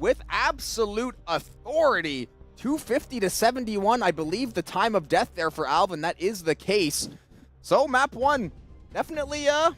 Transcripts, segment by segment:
with absolute authority. 250 to 71, I believe the time of death there for Alvin. That is the case. So map 1, definitely a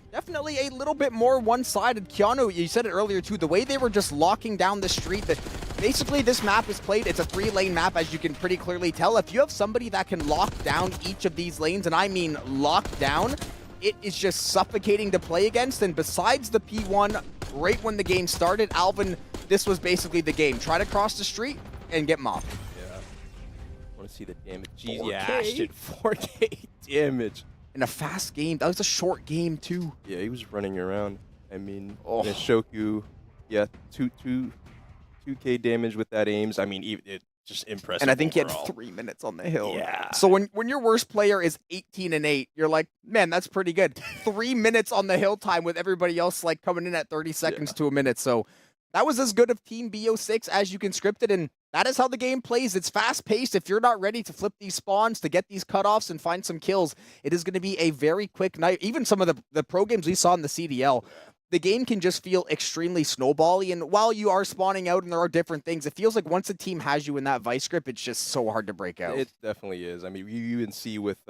little bit more one-sided. Keanu, you said it earlier too, the way they were just locking down the street, that basically this map is played, it's a 3-lane map, as you can pretty clearly tell. If you have somebody that can lock down each of these lanes, and I mean lock down, it is just suffocating to play against. And besides the P1, right when the game started, Alvin, this was basically the game. Try to cross the street and get mopped. Yeah. I want to see the damage. Jeez, 4K? yeah, Ashton, 4K damage. In a fast game. That was a short game too. Yeah, he was running around. I mean, Shoku, yeah, 2K damage with that aims. I mean, it's just impressive. And I think overall. he had 3 minutes on the hill. Yeah. So when your worst player is 18-8, you're like, man, that's pretty good. 3 minutes on the hill time with everybody else like coming in at 30 seconds to a minute. So that was as good of Team BO6 as you can script it, and that is how the game plays. It's fast-paced. If you're not ready to flip these spawns, to get these cutoffs and find some kills, it is going to be a very quick night. Even some of the pro games we saw in the CDL, the game can just feel extremely snowbally, and while you are spawning out and there are different things, it feels like once a team has you in that vice grip, it's just so hard to break out. It definitely is. I mean, you even see with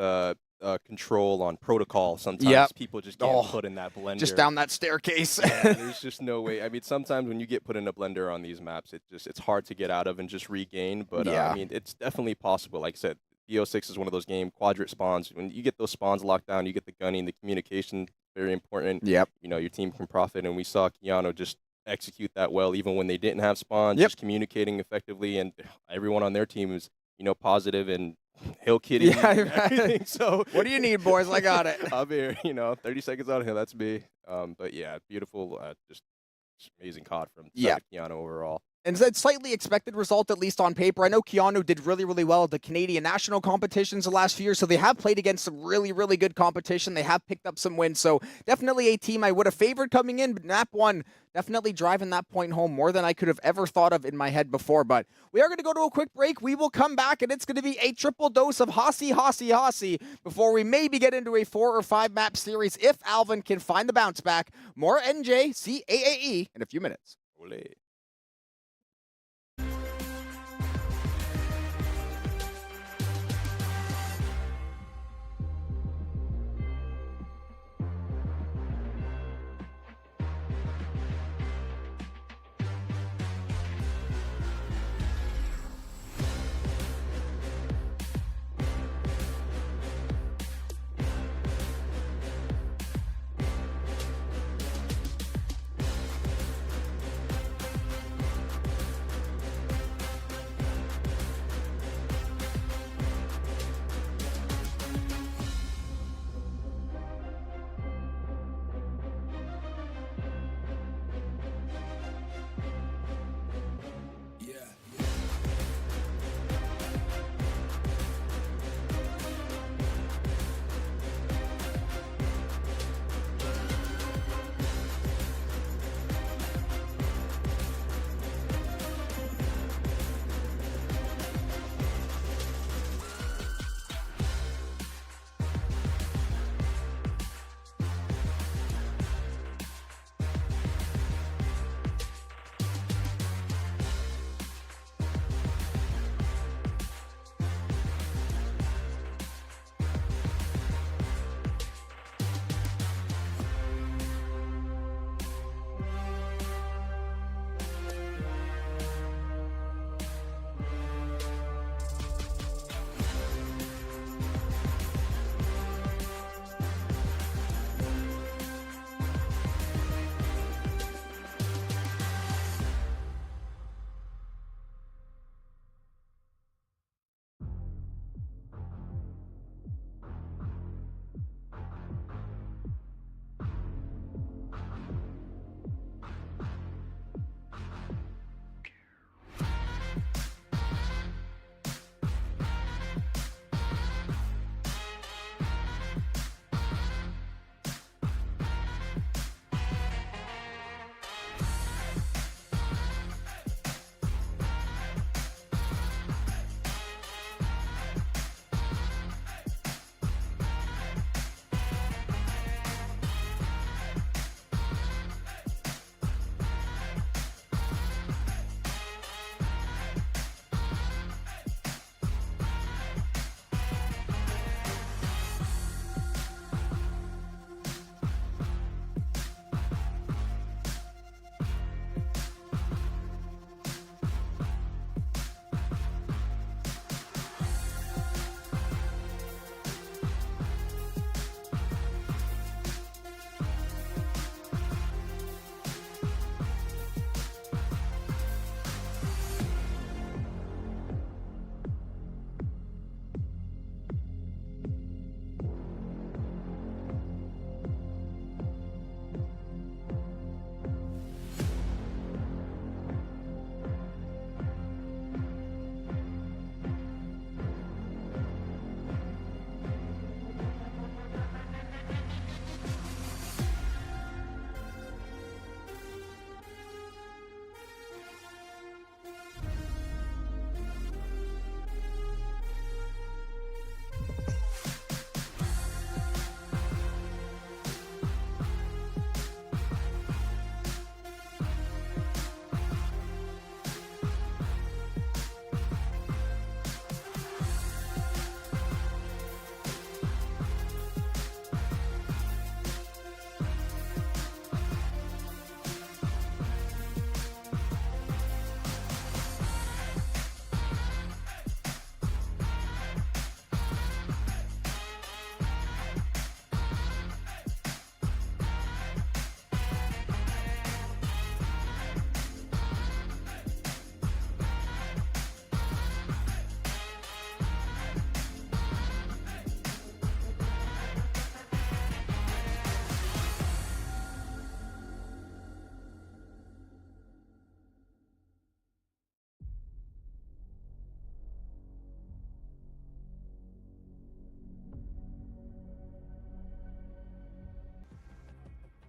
control on protocol, sometimes people just get put in that blender. Just down that staircase. Yeah, there's just no way. I mean, sometimes when you get put in a blender on these maps, it's hard to get out of and just regain. But I mean, it's definitely possible. Like I said, BO6 is one of those quadrant spawns. When you get those spawns locked down, you get the gunning, the communication, very important. Yep. You know, your team can profit, and we saw Keanu just execute that well, even when they didn't have spawns, just communicating effectively, and everyone on their team was, positive and hill kitty. Right. So what do you need, boys? I got it. I'm here, 30 seconds on hill, that's me. But yeah, beautiful, just amazing COD from Keanu overall. And it's a slightly expected result, at least on paper. I know Keanu did really, really well at the Canadian national competitions the last few years, so they have played against some really, really good competition. They have picked up some wins, so definitely a team I would have favored coming in, but map 1 definitely driving that point home more than I could have ever thought of in my head before. But we are going to go to a quick break. We will come back, and it's going to be a triple dose of Hossy before we maybe get into a 4 or 5 map series if Alvin can find the bounce back. More NJCAAE in a few minutes. Ole.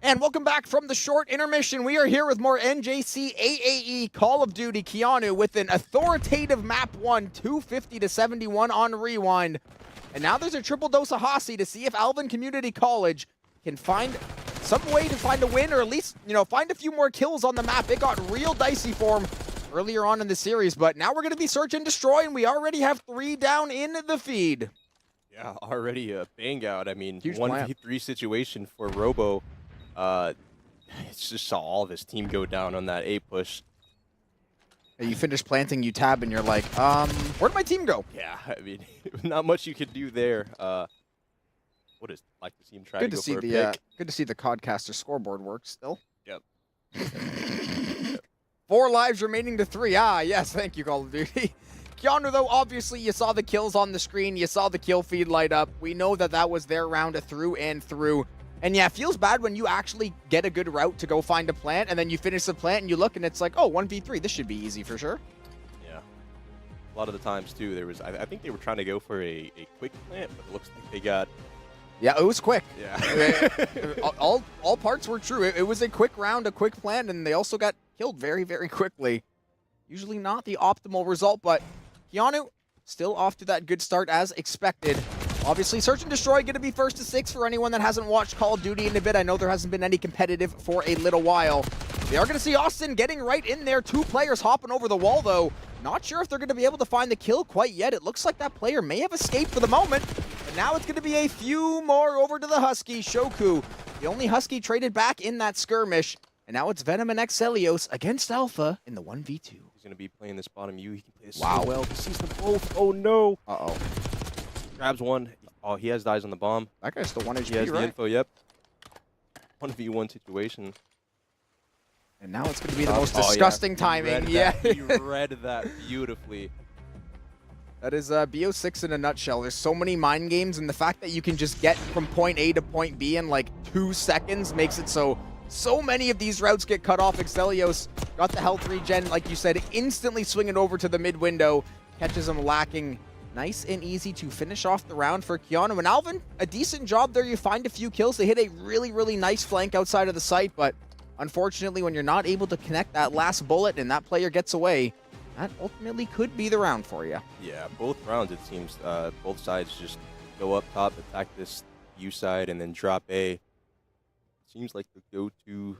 And welcome back from the short intermission. We are here with more NJC AAE Call of Duty Keanu with an authoritative map 1, 250-71 on rewind. And now there's a triple dose of Hossie to see if Alvin Community College can find some way to find a win, or at least, find a few more kills on the map. It got real dicey for him earlier on in the series, but now we're going to be search and destroy, and we already have 3 down in the feed. Yeah, already a bang out. I mean, Huge 1v3 situation for Robo. It's just saw all of his team go down on that A push. You finish planting, you tab, and you're like, where'd my team go? Yeah, I mean, not much you could do there. What is like to see him try to go for a pick? Good to see the Codcaster scoreboard works still. Yep. 4 lives remaining to 3. Ah, yes, thank you, Call of Duty. Keanu, though, obviously, you saw the kills on the screen. You saw the kill feed light up. We know that that was their round through and through. And yeah, it feels bad when you actually get a good route to go find a plant, and then you finish the plant, and you look, and it's like, oh, 1v3, this should be easy for sure. Yeah. A lot of the times, too, there was, I think they were trying to go for a quick plant, but it looks like they got... Yeah, it was quick. Yeah. all parts were true. It was a quick round, a quick plant, and they also got killed very, very quickly. Usually not the optimal result, but Keanu still off to that good start as expected. Obviously, Search and Destroy going to be first to 6 for anyone that hasn't watched Call of Duty in a bit. I know there hasn't been any competitive for a little while. We are going to see Austin getting right in there. 2 players hopping over the wall, though. Not sure if they're going to be able to find the kill quite yet. It looks like that player may have escaped for the moment. But now it's going to be a few more over to the Husky. Shoku, the only Husky traded back in that skirmish. And now it's Venom and Exelios against Alpha in the 1v2. He's going to be playing this bottom U. He can play this so well. He sees them both. Oh, no. Uh-oh. Grabs one. Oh, he has dies on the bomb. That guy's still 1 HP, He has right? the info, yep. 1v1 situation. And now it's going to be the most disgusting timing. He read that beautifully. That is BO6 in a nutshell. There's so many mind games, and the fact that you can just get from point A to point B in like 2 seconds makes it so many of these routes get cut off. Exelios got the health regen, like you said, instantly swinging over to the mid window. Catches him lacking. Nice and easy to finish off the round for Keanu. And Alvin, a decent job there. You find a few kills. They hit a really, really nice flank outside of the site, but unfortunately, when you're not able to connect that last bullet and that player gets away, that ultimately could be the round for you. Yeah, both rounds, it seems, both sides just go up top, attack this U side, and then drop A. Seems like the go-to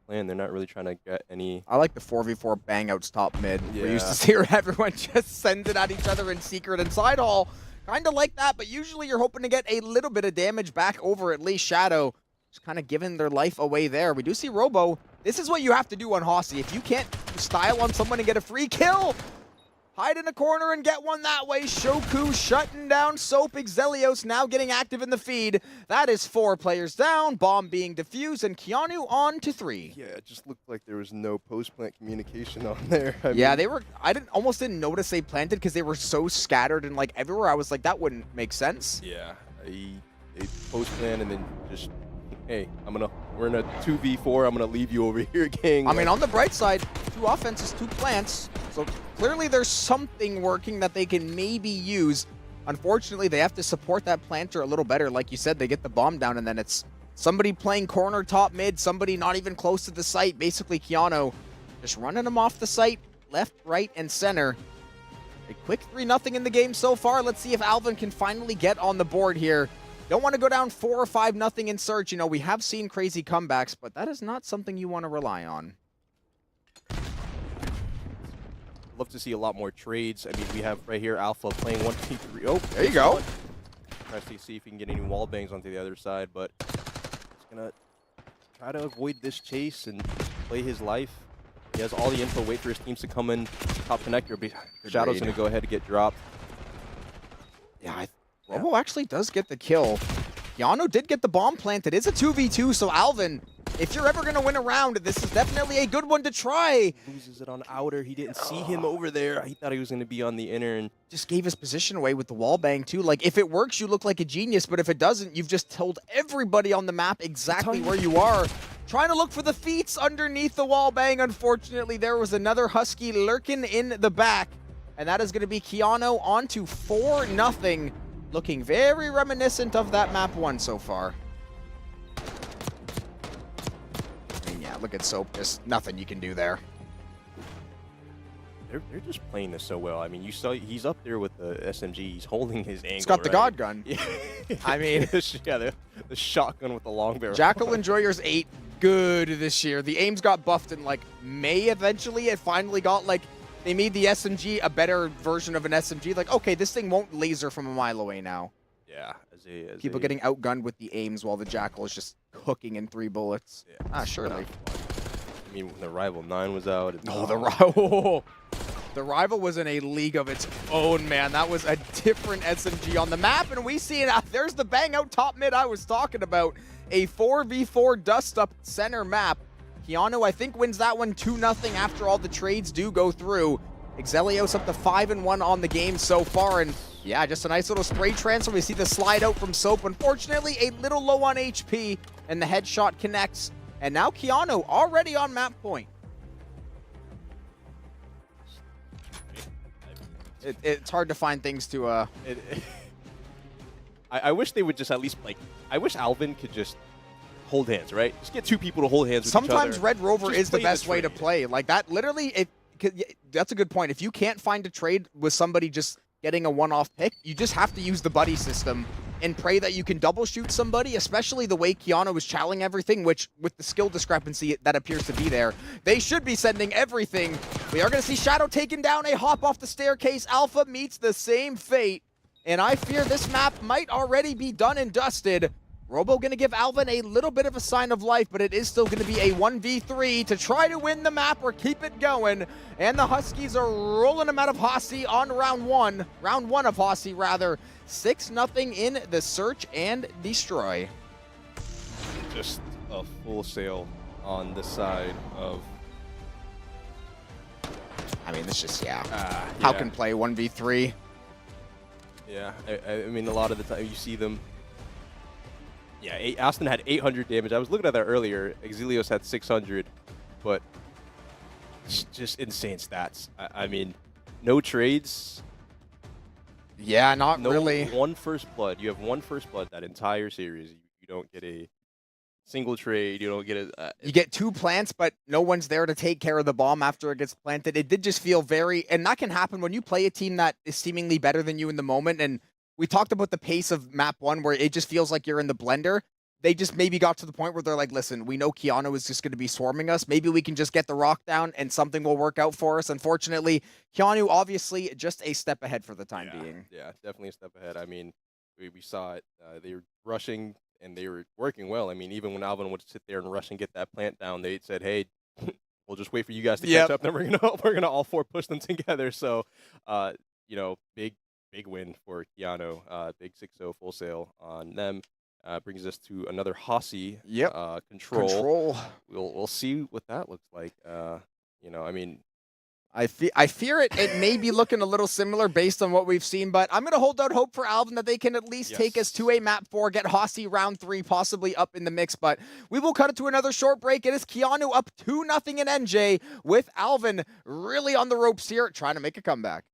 plan. They're not really trying to get any... I like the 4v4 bang-outs top mid. Yeah. We used to see where everyone just sends it at each other in secret and side hall. Kind of like that, but usually you're hoping to get a little bit of damage back over at least Shadow. Just kind of giving their life away there. We do see Robo. This is what you have to do on Hossie. If you can't style on someone and get a free kill, hide in a corner and get one that way. Shoku shutting down Soap. Exelios now getting active in the feed. That is 4 players down. Bomb being defused, and Keanu on to 3. Yeah, it just looked like there was no post-plant communication on there. I Yeah, mean, they were. I almost didn't notice they planted because they were so scattered and like everywhere. I was like, that wouldn't make sense. Yeah, they post-plan and then just, hey, we're in a 2v4. I'm gonna leave you over here, gang. I mean, on the bright side, 2 offenses, 2 plants. So clearly there's something working that they can maybe use. Unfortunately, they have to support that planter a little better. Like you said, they get the bomb down, and then it's somebody playing corner, top, mid, somebody not even close to the site. Basically, Keanu just running them off the site, left, right, and center. A quick 3-0 in the game so far. Let's see if Alvin can finally get on the board here. Don't want to go down 4 or 5-0 in search. You know, we have seen crazy comebacks, but that is not something you want to rely on. Love to see a lot more trades. I mean, we have right here Alpha playing 1v3. Oh, there you go. Try to see if he can get any wall bangs onto the other side, but he's gonna try to avoid this chase and play his life. He has all the info. Wait for his teams to come in. Top connector. Shadow's gonna go ahead and get dropped. Yeah, Robo actually does get the kill. Keanu did get the bomb planted. It's a 2v2, so Alvin, if you're ever going to win a round, this is definitely a good one to try. Loses it on outer. He didn't see him over there. He thought he was going to be on the inner. And just gave his position away with the wall bang, too. Like, if it works, you look like a genius, but if it doesn't, you've just told everybody on the map exactly where you are. Trying to look for the feats underneath the wall bang. Unfortunately, there was another Husky lurking in the back, and that is going to be Keanu on to 4-0. Looking very reminiscent of that map 1 so far. Yeah, look at Soap. Just nothing you can do there. They're just playing this so well. I mean, you saw he's up there with the SMG. He's holding his angle. He's got the God gun. Yeah. I mean, yeah, the shotgun with the long barrel. Jackal Enjoyers ate good this year. The aims got buffed in like May eventually. It finally got like, they made the SMG a better version of an SMG. Like, okay, this thing won't laser from a mile away now. Yeah. People getting outgunned with the aims while the Jackal is just cooking in 3 bullets. Yeah. Surely. I mean, when the Rival 9 was out. Oh, the Rival. The Rival was in a league of its own, man. That was a different SMG on the map, and we see it. There's the bang out top mid I was talking about. A 4v4 dust up center map. Keanu, I think, wins that one 2-0 after all the trades do go through. Exelios up to 5-1 on the game so far, and yeah, just a nice little spray transfer. We see the slide out from Soap. Unfortunately, a little low on HP, and the headshot connects. And now Keanu already on map point. It's hard to find things to I wish they would just at least, like, I wish Alvin could just hold hands, right? Just get 2 people to hold hands with Sometimes each other. Red Rover Just is the play best way to play. Like that, literally, that's a good point. If you can't find a trade with somebody just getting a one-off pick, you just have to use the buddy system and pray that you can double shoot somebody, especially the way Keanu is chowing everything, which with the skill discrepancy that appears to be there, they should be sending everything. We are going to see Shadow taken down, a hop off the staircase. Alpha meets the same fate, and I fear this map might already be done and dusted. Robo going to give Alvin a little bit of a sign of life, but it is still going to be a 1v3 to try to win the map or keep it going. And the Huskies are rolling them out of Hossie on round one of Hossie, rather. 6-0 in the search and destroy. Just a full sail on the side of... I mean, it's just, How can play 1v3? Yeah, I mean, a lot of the time you see them. Yeah, Aston had 800 damage. I was looking at that earlier. Exelios had 600, but just insane stats. I mean, no trades. Yeah, not really. One first blood. You have 1 first blood that entire series. You don't get a single trade. You don't get a... you get 2 plants, but no one's there to take care of the bomb after it gets planted. It did just feel very... And that can happen when you play a team that is seemingly better than you in the moment. And we talked about the pace of map 1 where it just feels like you're in the blender. They just maybe got to the point where they're like, listen, we know Keanu is just going to be swarming us. Maybe we can just get the rock down and something will work out for us. Unfortunately, Keanu obviously just a step ahead for the time being. Yeah, definitely a step ahead. I mean, we saw it. They were rushing and they were working well. I mean, even when Alvin would sit there and rush and get that plant down, they said, hey, we'll just wait for you guys to catch up. Then we're gonna all 4 push them together. So, you know, big win for Keanu. Big 6-0 full sail on them. Brings us to another Hossie control. We'll see what that looks like. You know, I mean, I fear it may be looking a little similar based on what we've seen, but I'm going to hold out hope for Alvin that they can at least take us to a map 4, get Hossie round 3 possibly up in the mix. But we will cut it to another short break. It is Keanu up 2-0 in NJ with Alvin really on the ropes here, trying to make a comeback.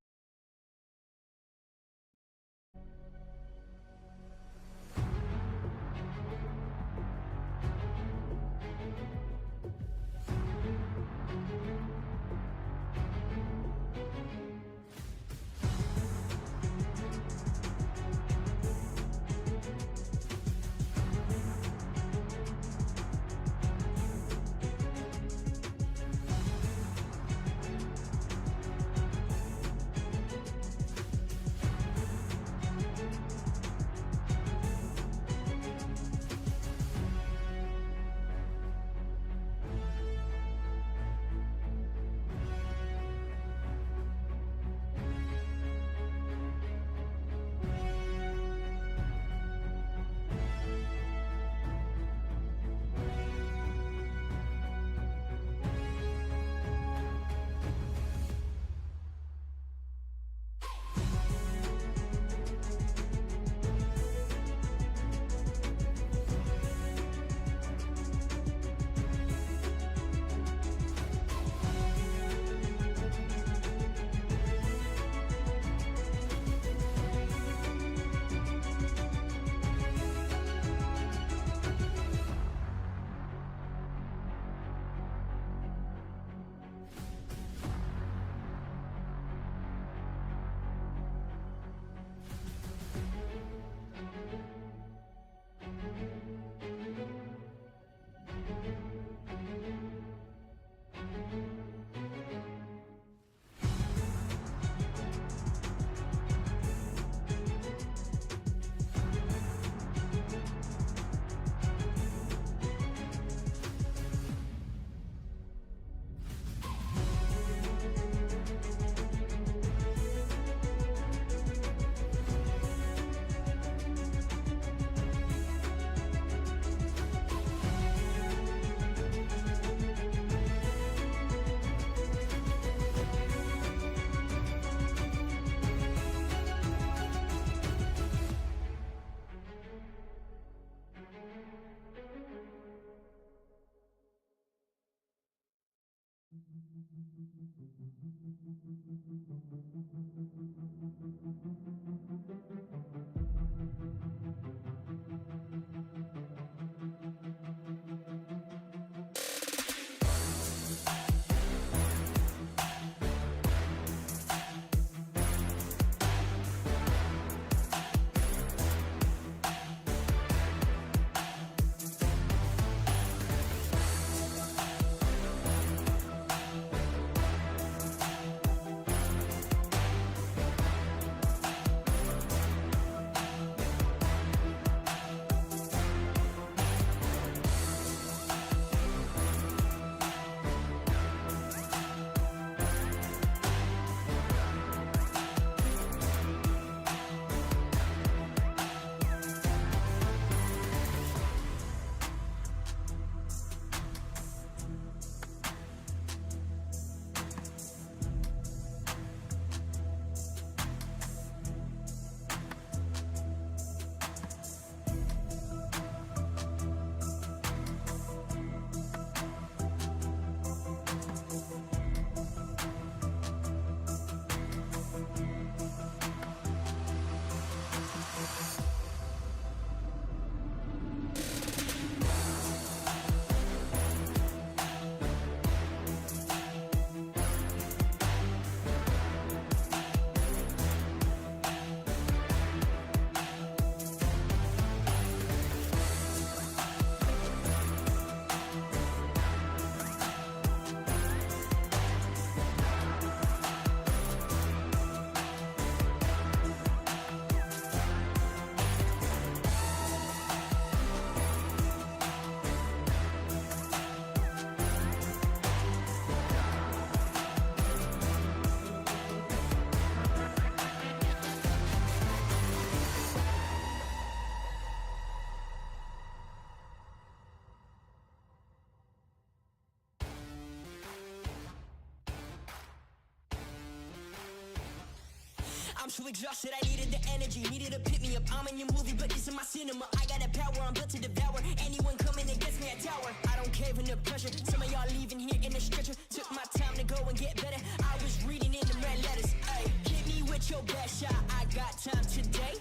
I'm too exhausted, I needed the energy, needed to pick me up. I'm in your movie, but this is my cinema. I got the power, I'm built to devour anyone coming against me at tower. I don't care in the pressure, some of y'all leaving here in the stretcher. Took my time to go and get better, I was reading in the red letters. Ay, hit me with your best shot, I got time today.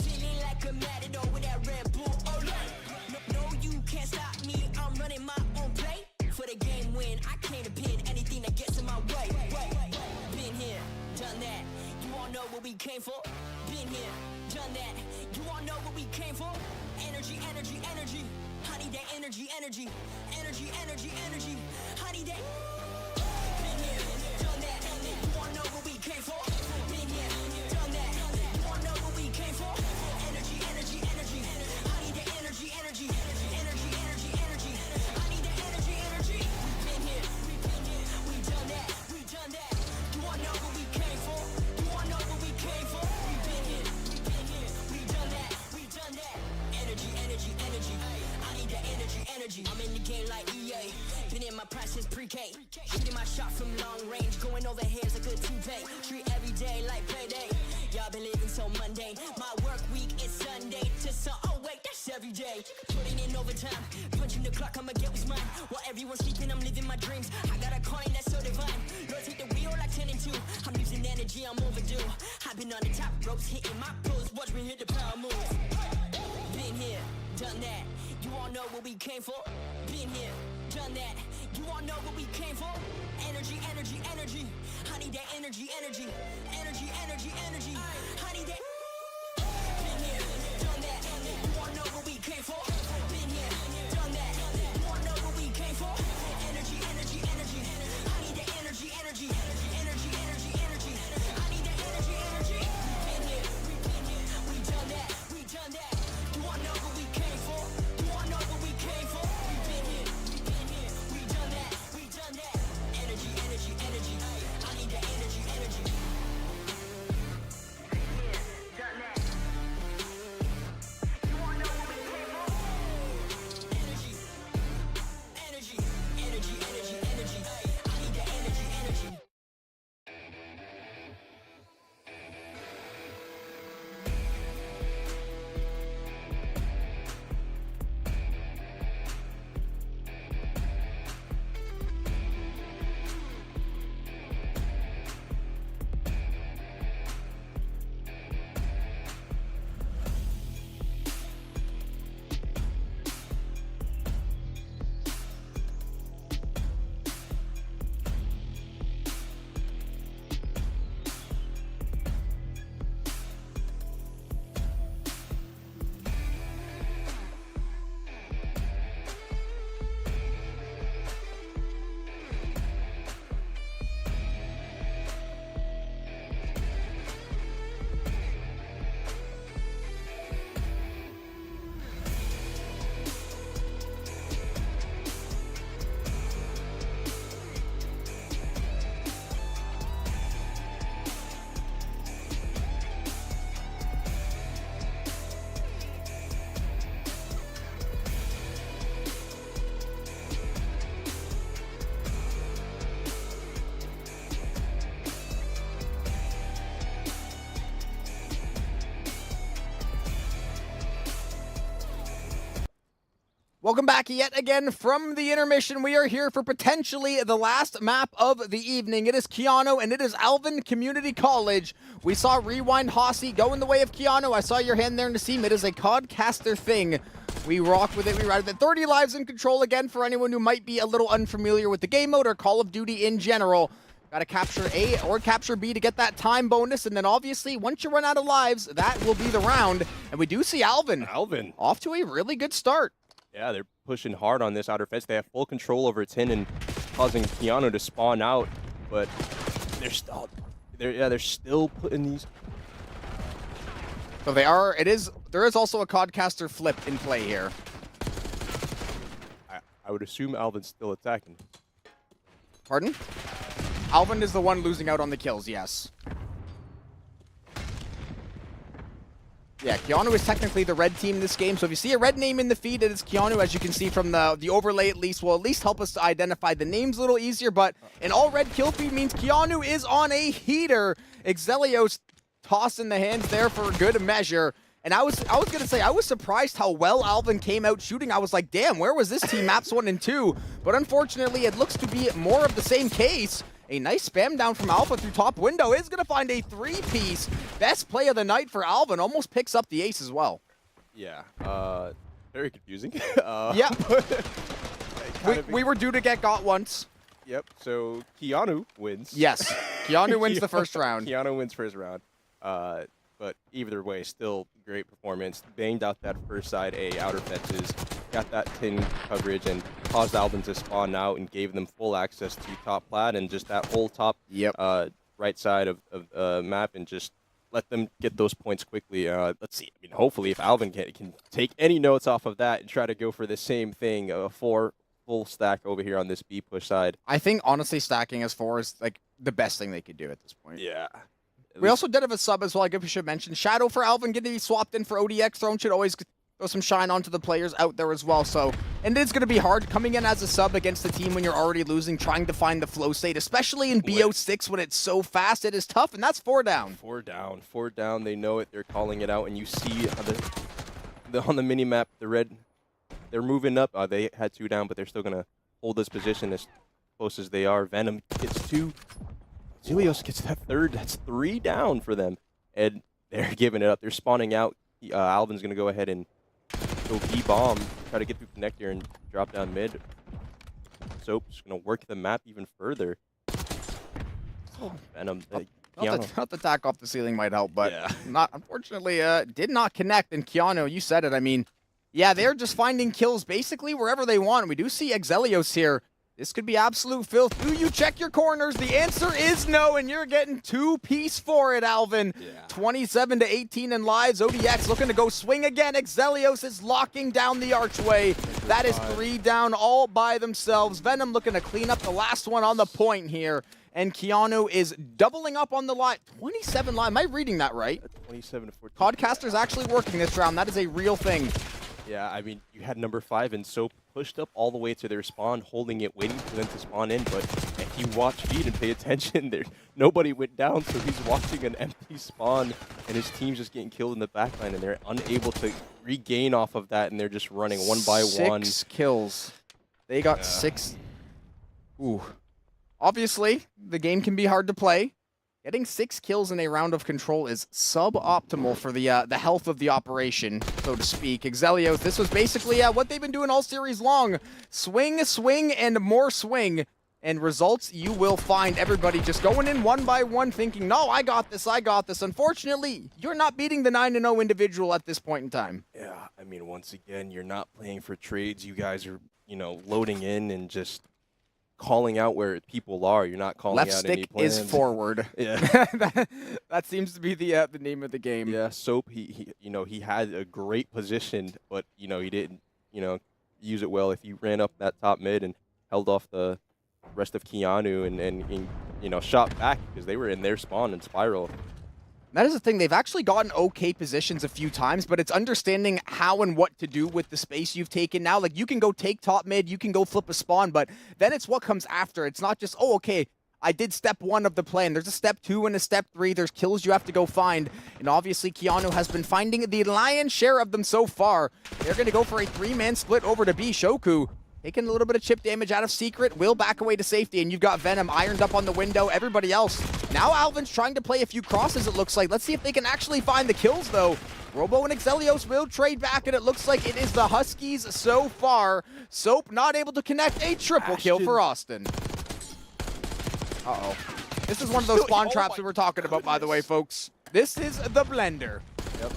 Feeling like a matador with that Red Bull, oh yeah. No, you can't stop me, I'm running my own play. For the game win, I came to pin anything that gets in my way. Been here, done that. You all know what we came for. Been here, done that. You all know what we came for. Energy, energy, energy. I need that energy, energy. Energy, energy, energy. I need that. Been here, done that. You all know what we came for. Been here, done that. You all know what we came for. Energy, energy, energy. I need that energy, energy. Energy, energy, energy. I need that energy, energy. Been here, we done that. We done that. You all know what we came for. You all know what we came for. We been here, we done that. We done that. Energy, energy, energy. I need that energy, energy. I'm in the game like EA. Been in my prime since pre-K. Shooting my shot from long range. Going over here's a good toupee. Treat every day like payday. Y'all been living so mundane. My work week is Sunday to Sun. Oh wait, that's every day. Putting in overtime. Punching the clock, I'ma get what's mine. While everyone's sleeping, I'm living my dreams. I got a coin that's so divine. Lord, take the wheel like 10 and 2. I'm losing energy, I'm overdue. I've been on the top ropes, hitting my pros. Watch me hit the power move. Been here, done that. You all know what we came for. Been here, done that. You all know what we came for. Energy, energy, energy. I need that energy, energy. Energy, energy, energy. I need that. Been here, done that. You all know what we came for. Been here, done that. You all know what we came for. Energy, energy, energy. I need that energy, energy. Energy, energy, energy. I need that energy, energy. Been here, we done that. We done that. You all know what we came for. You all know what we came for. We been here, we done that. We done that. Energy, energy, energy. Welcome back yet again from the intermission. We are here for potentially the last map of the evening. It is Keanu and it is Alvin Community College. We saw Rewind Hossie go in the way of Keanu. I saw your hand there, Nasim. It is a Codcaster thing. We rock with it, we ride with it. 30 lives in control again for anyone who might be a little unfamiliar with the game mode or Call of Duty in general. Gotta capture A or capture B to get that time bonus, and then obviously, once you run out of lives, that will be the round. And we do see Alvin off to a really good start. Yeah, they're pushing hard on this outer fence. They have full control over Tin and causing Keanu to spawn out, but they're still putting these. So there is also a Codcaster flip in play here. I would assume Alvin's still attacking. Pardon? Alvin is the one losing out on the kills, yes. Yeah, Keanu is technically the red team in this game, so if you see a red name in the feed, it is Keanu, as you can see from the overlay at least. Will at least help us to identify the names a little easier, but an all-red kill feed means Keanu is on a heater. Exelios tossing the hands there for good measure. And I was gonna say, I was surprised how well Alvin came out shooting. I was like, damn, where was this team maps 1 and 2? But unfortunately, it looks to be more of the same case. A nice spam down from Alpha through top window is going to find a 3-piece. Best play of the night for Alvin. Almost picks up the ace as well. Yeah, very confusing. Yeah. we were due to get got once. Yep, so Keanu wins. Yes, Keanu wins the first round. Keanu wins first round. But either way, still great performance. Banged out that first side A outer fences, got that tin coverage, and caused Alvin to spawn out and gave them full access to top plat and just that whole top right side of the map, and just let them get those points quickly. Let's see. I mean, hopefully, if Alvin can take any notes off of that and try to go for the same thing, a 4 full stack over here on this B push side. I think honestly, stacking as 4 is like the best thing they could do at this point. Yeah. We also did have a sub as well, I guess we should mention. Shadow for Alvin getting swapped in for ODX. Throne should always throw some shine onto the players out there as well. So, and it's going to be hard coming in as a sub against the team when you're already losing, trying to find the flow state, especially in BO6 when it's so fast. It is tough, and that's 4 down. 4 down. 4 down. They know it. They're calling it out, and you see on the mini-map, the red, they're moving up. They had 2 down, but they're still going to hold this position as close as they are. Venom gets 2. Zelios gets that 3rd. That's 3 down for them. And they're giving it up. They're spawning out. Alvin's going to go ahead and go B-bomb, try to get through connector and drop down mid. Soap's going to work the map even further. Oh, Venom. Not the attack off the ceiling might help, but unfortunately, did not connect. And Keanu, you said it. I mean, yeah, they're just finding kills basically wherever they want. We do see Exelios here. This could be absolute filth. Do you check your corners? The answer is no, and you're getting 2-piece for it, Alvin. Yeah. 27-18 in lives. ODX looking to go swing again. Exelios is locking down the archway. That is 3 down all by themselves. Venom looking to clean up the last one on the point here. And Keanu is doubling up on the line. 27 line. Am I reading that right? 27 to 14. Podcaster's actually working this round. That is a real thing. Yeah, I mean, you had number 5 and Soap pushed up all the way to their spawn, holding it, waiting for them to spawn in. But if you watch feed and pay attention, nobody went down, so he's watching an empty spawn, and his team's just getting killed in the backline, and they're unable to regain off of that, and they're just running 1 by 1. 6 kills. They got 6. Ooh. Obviously, the game can be hard to play. Getting 6 kills in a round of control is suboptimal for the health of the operation, so to speak. Exelios, this was basically what they've been doing all series long. Swing, swing, and more swing. And results, you will find everybody just going in 1 by 1 thinking, no, I got this, I got this. Unfortunately, you're not beating the 9-0 individual at this point in time. Yeah, I mean, once again, you're not playing for trades. You guys are, loading in and just calling out where people are. You're not calling Left out any Left plans. stick is forward. Yeah. that seems to be the name of the game. Yeah, Soap, he had a great position, but, he didn't, use it well. If he ran up that top mid and held off the rest of Keanu and shot back because they were in their spawn and spiral. That is the thing. They've actually gotten okay positions a few times, but it's understanding how and what to do with the space you've taken now. Like, you can go take top mid, you can go flip a spawn, but then it's what comes after. It's not just, oh, okay, I did step 1 of the plan. There's a step 2 and a step 3. There's kills you have to go find. And obviously, Keanu has been finding the lion's share of them so far. They're going to go for a 3-man split over to B. Shoku taking a little bit of chip damage out of Secret, will back away to safety, and you've got Venom ironed up on the window. Everybody else. Now Alvin's trying to play a few crosses, it looks like. Let's see if they can actually find the kills, though. Robo and Exelios will trade back, and it looks like it is the Huskies so far. Soap not able to connect. A triple kill for Austin. Uh-oh. This is one of those spawn traps we were talking about, by the way, folks. This is the blender. Yep.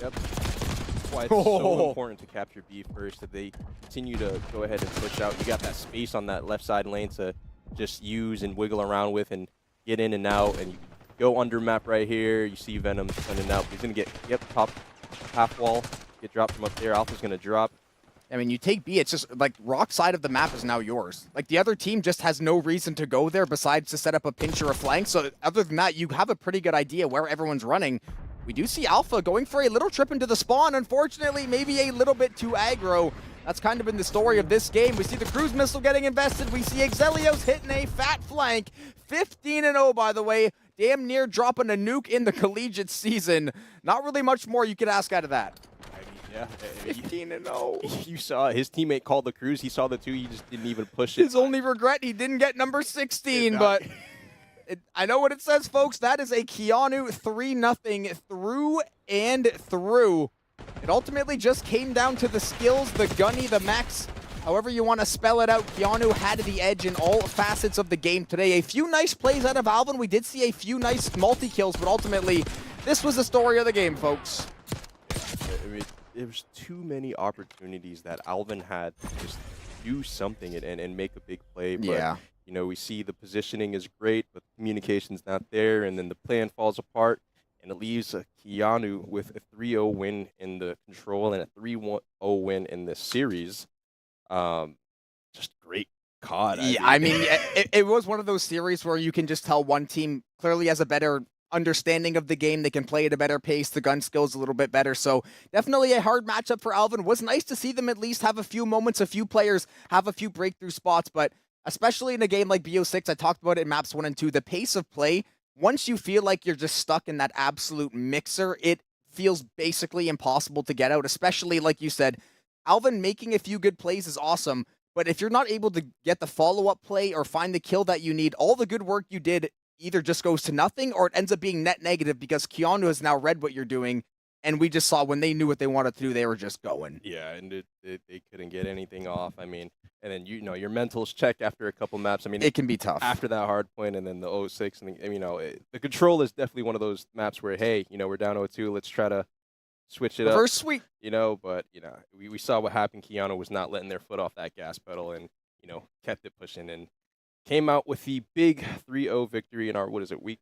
That's why it's so important to capture B first, that they continue to go ahead and push out. You got that space on that left side lane to just use and wiggle around with and get in and out, and you go under map right here. You see Venom sending out. He's going to get, top half wall, get dropped from up there. Alpha's going to drop. I mean, you take B, it's just like rock side of the map is now yours. Like the other team just has no reason to go there besides to set up a pinch or a flank. So other than that, you have a pretty good idea where everyone's running. We do see Alpha going for a little trip into the spawn. Unfortunately, maybe a little bit too aggro. That's kind of been the story of this game. We see the cruise missile getting invested. We see Exelios hitting a fat flank. 15-0, by the way. Damn near dropping a nuke in the collegiate season. Not really much more you could ask out of that. Yeah, 15-0. You saw his teammate call the cruise. He saw the 2. He just didn't even push it. His only regret, he didn't get number 16, but I know what it says, folks. That is a Keanu 3-0 through and through. It ultimately just came down to the skills, the gunny, the max, however you want to spell it out. Keanu had the edge in all facets of the game today. A few nice plays out of Alvin. We did see a few nice multi-kills, but ultimately, this was the story of the game, folks. I mean, there's too many opportunities that Alvin had to just do something and make a big play. But, yeah. You know, we see the positioning is great, but communication's not there, and then the plan falls apart, and it leaves Keanu with a 3-0 win in the control and a 3-0 win in this series. Just great COD. Yeah, I mean, it was one of those series where you can just tell one team clearly has a better understanding of the game. They can play at a better pace. The gun skills a little bit better. So definitely a hard matchup for Alvin. Was nice to see them at least have a few moments, a few players have a few breakthrough spots, but especially in a game like BO6, I talked about it in maps 1 and 2, the pace of play, once you feel like you're just stuck in that absolute mixer, it feels basically impossible to get out, especially like you said, Alvin making a few good plays is awesome, but if you're not able to get the follow-up play or find the kill that you need, all the good work you did either just goes to nothing or it ends up being net negative because Keanu has now read what you're doing, and we just saw when they knew what they wanted to do, they were just going. Yeah, and they couldn't get anything off. I mean, and then, you know, your mentals check after a couple maps. I mean, it can be tough. After that hard point and then the 06, and you know, the control is definitely one of those maps where, hey, you know, we're down 0-2, let's try to switch it up. Reverse sweep. You know, but, you know, we saw what happened. Keanu was not letting their foot off that gas pedal and, you know, kept it pushing and came out with the big 3-0 victory in our, what is it, week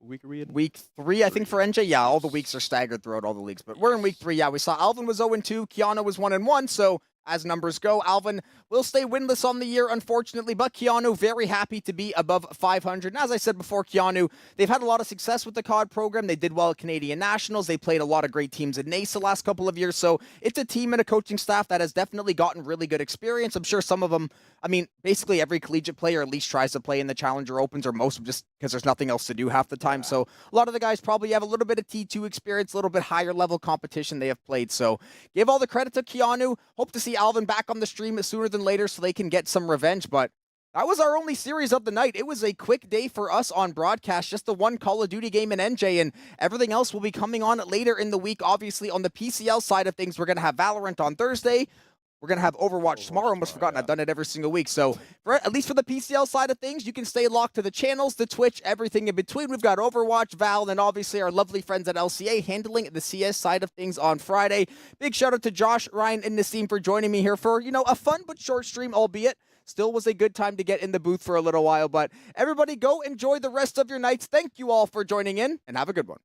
are we in? Week 3, I think, for NJ. Yeah, all the weeks are staggered throughout all the leagues, but we're in week 3. Yeah, we saw Alvin was 0-2, Keanu was 1-1, so as numbers go, Alvin will stay winless on the year, unfortunately, but Keanu very happy to be above 500. And as I said before, Keanu, they've had a lot of success with the COD program. They did well at Canadian Nationals. They played a lot of great teams at NACE the last couple of years, so it's a team and a coaching staff that has definitely gotten really good experience. I'm sure some of them, I mean, basically every collegiate player at least tries to play in the Challenger Opens, or most just because there's nothing else to do half the time. So a lot of the guys probably have a little bit of T2 experience, a little bit higher level competition they have played. So give all the credit to Keanu. Hope to see Alvin back on the stream sooner than later so they can get some revenge. But that was our only series of the night. It was a quick day for us on broadcast, just the one Call of Duty game in NJ, and everything else will be coming on later in the week. Obviously, on the PCL side of things, we're going to have Valorant on Thursday. We're going to have Overwatch tomorrow. Almost forgotten. I've done it every single week. So at least for the PCL side of things, you can stay locked to the channels, the Twitch, everything in between. We've got Overwatch, Val, and obviously our lovely friends at LCA handling the CS side of things on Friday. Big shout out to Josh, Ryan, and Nassim for joining me here for, you know, a fun but short stream, albeit still was a good time to get in the booth for a little while. But everybody go enjoy the rest of your nights. Thank you all for joining in, and have a good one.